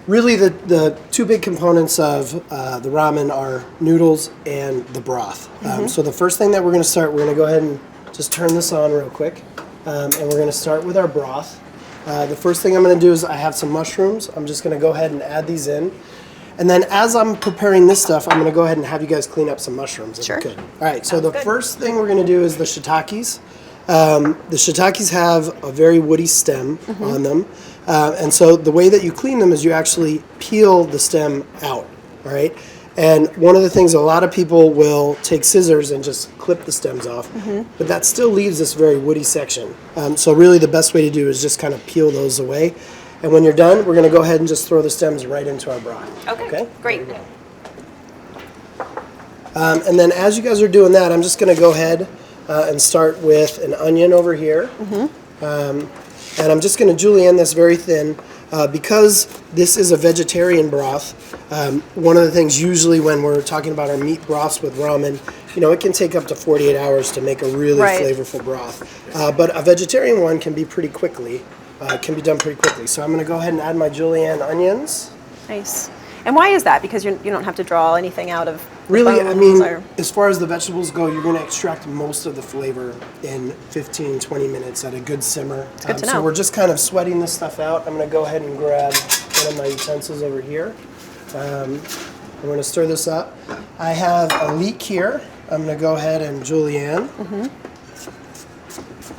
really the two big components of the ramen are noodles and the broth. So the first thing that we're going to start, we're going to go ahead and just turn this on real quick. And we're going to start with our broth. The first thing I'm going to do is I have some mushrooms. I'm just going to go ahead and add these in. And then as I'm preparing this stuff, I'm going to go ahead and have you guys clean up some mushrooms if you could. All right, so the first thing we're going to do is the shiitakes. The shiitakes have a very woody stem on them. And so the way that you clean them is you actually peel the stem out, all right? And one of the things, a lot of people will take scissors and just clip the stems off, but that still leaves this very woody section. So really the best way to do is just kind of peel those away. And when you're done, we're going to go ahead and just throw the stems right into our broth. Okay, great. And then as you guys are doing that, I'm just going to go ahead and start with an onion over here. And I'm just going to julienne this very thin. Because this is a vegetarian broth, one of the things usually when we're talking about our meat broths with ramen, you know, it can take up to 48 hours to make a really flavorful broth. But a vegetarian one can be pretty quickly. Can be done pretty quickly. So I'm going to go ahead and add my julienne onions. Nice. And why is that? Because you don't have to draw anything out of really, I mean, as far as the vegetables go, you're going to extract most of the flavor in 15, 20 minutes at a good simmer. It's good to know. So we're just kind of sweating this stuff out. I'm going to go ahead and grab one of my utensils over here. I'm going to stir this up. I have a leek here. I'm going to go ahead and julienne.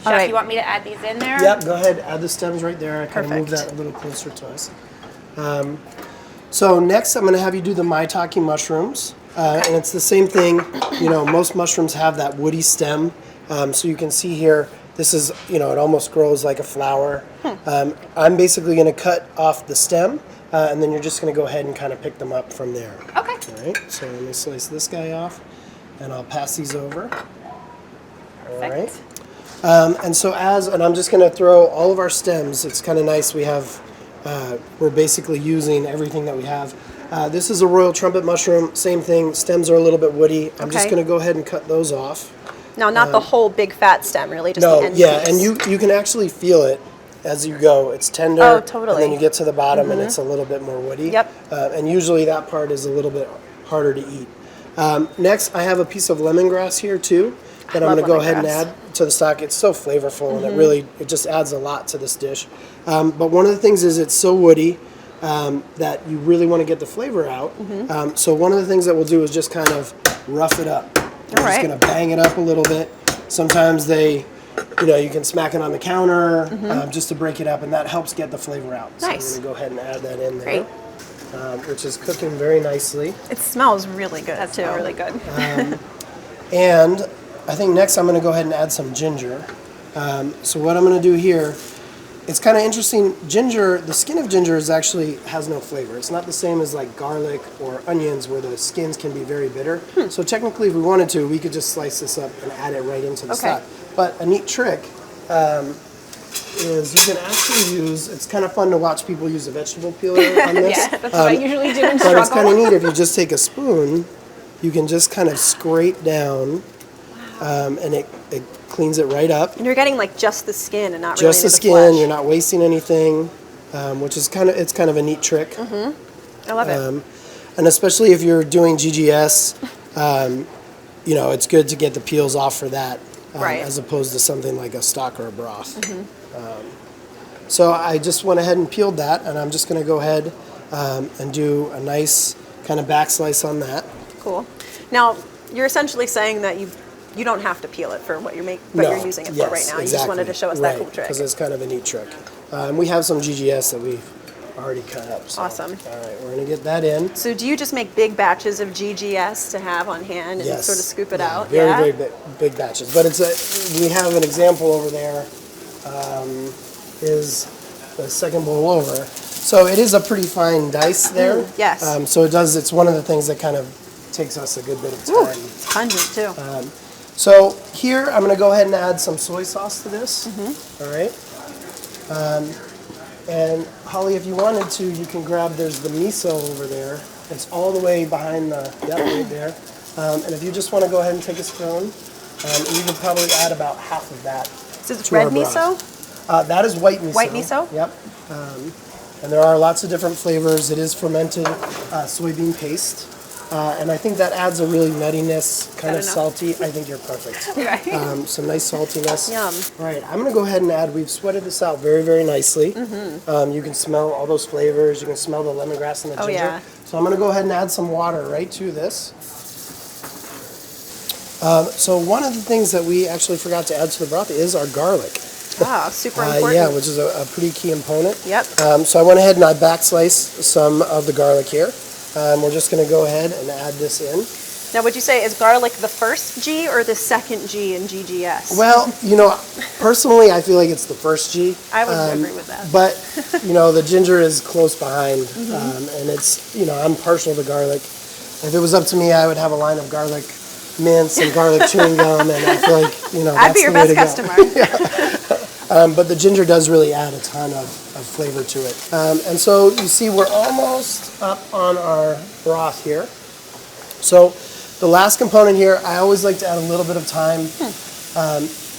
Chef, you want me to add these in there? Yep, go ahead. Add the stems right there. I kind of move that a little closer to us. So next, I'm going to have you do the Maitake mushrooms. And it's the same thing. You know, most mushrooms have that woody stem. So you can see here, this is, you know, it almost grows like a flower. I'm basically going to cut off the stem, and then you're just going to go ahead and kind of pick them up from there. Okay. All right, so let me slice this guy off, and I'll pass these over. All right. And so and I'm just going to throw all of our stems. It's kind of nice. We have, we're basically using everything that we have. This is a royal trumpet mushroom. Same thing. Stems are a little bit woody. I'm just going to go ahead and cut those off. Now, not the whole big fat stem, really, just the end piece. And you can actually feel it as you go. It's tender. Oh, totally. And then you get to the bottom and it's a little bit more woody. Yep. And usually that part is a little bit harder to eat. Next, I have a piece of lemongrass here too that I'm going to go ahead and add to the stock. It's so flavorful and it just adds a lot to this dish. But one of the things is it's so woody that you really want to get the flavor out. So one of the things that we'll do is just kind of rough it up. We're just going to bang it up a little bit. Sometimes you can smack it on the counter just to break it up, and that helps get the flavor out. Nice. So I'm going to go ahead and add that in there, which is cooking very nicely. It smells really good, too. Really good. And I think next I'm going to go ahead and add some ginger. So what I'm going to do here, it's kind of interesting. Ginger, the skin of ginger actually has no flavor. It's not the same as like garlic or onions where the skins can be very bitter. So technically if we wanted to, we could just slice this up and add it right into the stock. But a neat trick is you can actually use, it's kind of fun to watch people use a vegetable peeler on this. Yeah, that's what I usually do in But it's kind of neat if you just take a spoon, you can just kind of scrape down and it cleans it right up. And you're getting like just the skin and not just really the the skin. flesh. You're not wasting anything, which is kind of a neat trick. I love it. And especially if you're doing GGS, it's good to get the peels off for that, as opposed to something like a stock or a broth. So I just went ahead and peeled that, and I'm just going to go ahead and do a nice kind of back slice on that. Cool. Now you're essentially saying that you don't have to peel it for what you're you're using it for right now. You just wanted to show us that cool trick. Because it's kind of a neat trick. We have some GGS that we've already cut up. So. Awesome. All right, we're going to get that in. So do you just make big batches of GGS to have on hand and sort of scoop it out? Very big batches. But we have an example over there, is the second bowl over. So it is a pretty fine dice there. Yes. So it's one of the things that kind of takes us a good bit of time. Ooh, it's pungent too. So here I'm going to go ahead and add some soy sauce to this. All right. And Holly, if you wanted to, you can grab, there's the miso over there. It's all the way behind right there. And if you just want to go ahead and take a spoon, you can probably add about half of that. So it's red miso? That is white miso. White miso? Yep. And there are lots of different flavors. It is fermented soybean paste. And I think that adds a really nuttiness, kind of salty. I think you're perfect. Okay. Some nice saltiness. Yum. All right, I'm gonna go ahead and add, we've sweated this out very, very nicely. You can smell all those flavors. You can smell the lemongrass and the ginger. Yeah. So I'm gonna go ahead and add some water right to this. So one of the things that we actually forgot to add to the broth is our garlic. Super important. Yeah, which is a pretty key component. Yep. So I went ahead and I back sliced some of the garlic here. We're just going to go ahead and add this in. Now, would you say is garlic the first G or the second G in GGS? Well, you know, personally, I feel like it's the first G. I would agree with that. But, you know, the ginger is close behind. And it's, you know, I'm partial to garlic. If it was up to me, I would have a line of garlic mints and garlic chewing gum. And I feel like, you know, I'd be that's your the way best to go. customer. But the ginger does really add a ton of flavor to it. And so you see we're almost up on our broth here. So the last component here, I always like to add a little bit of thyme.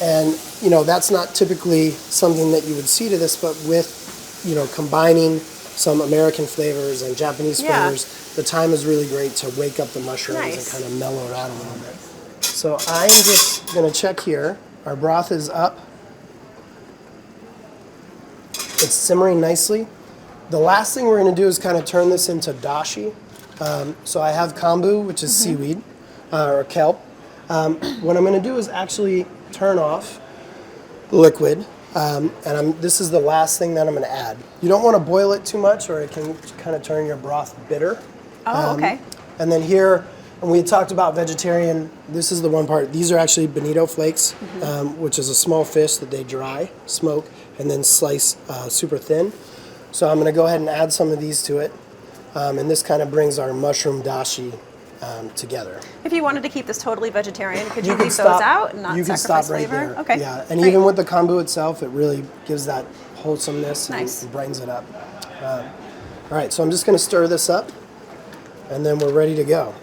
And, you know, that's not typically something that you would see to this, but with, you know, combining some American flavors and Japanese flavors, the thyme is really great to wake up the mushrooms and kind of mellow it out a little bit. So I'm just going to check here. Our broth is up. It's simmering nicely. The last thing we're going to do is kind of turn this into dashi. So I have kombu, which is seaweed, or kelp. What I'm going to do is actually turn off the liquid, and this is the last thing that I'm going to add. You don't want to boil it too much or it can kind of turn your broth bitter. Oh, okay. And then here, when we had talked about vegetarian, this is the one part. These are actually Bonito Flakes, which is a small fish that they dry, smoke, and then slice super thin. So I'm going to go ahead and add some of these to it. And this kind of brings our mushroom dashi together. If you wanted to keep this totally vegetarian, could you can leave stop, those out and not you can sacrifice stop right flavor? there. Okay. Yeah, and Great. even with the kombu itself, it really gives that wholesomeness Nice. and brightens it up. All right, so I'm just going to stir this up, and then we're ready to go.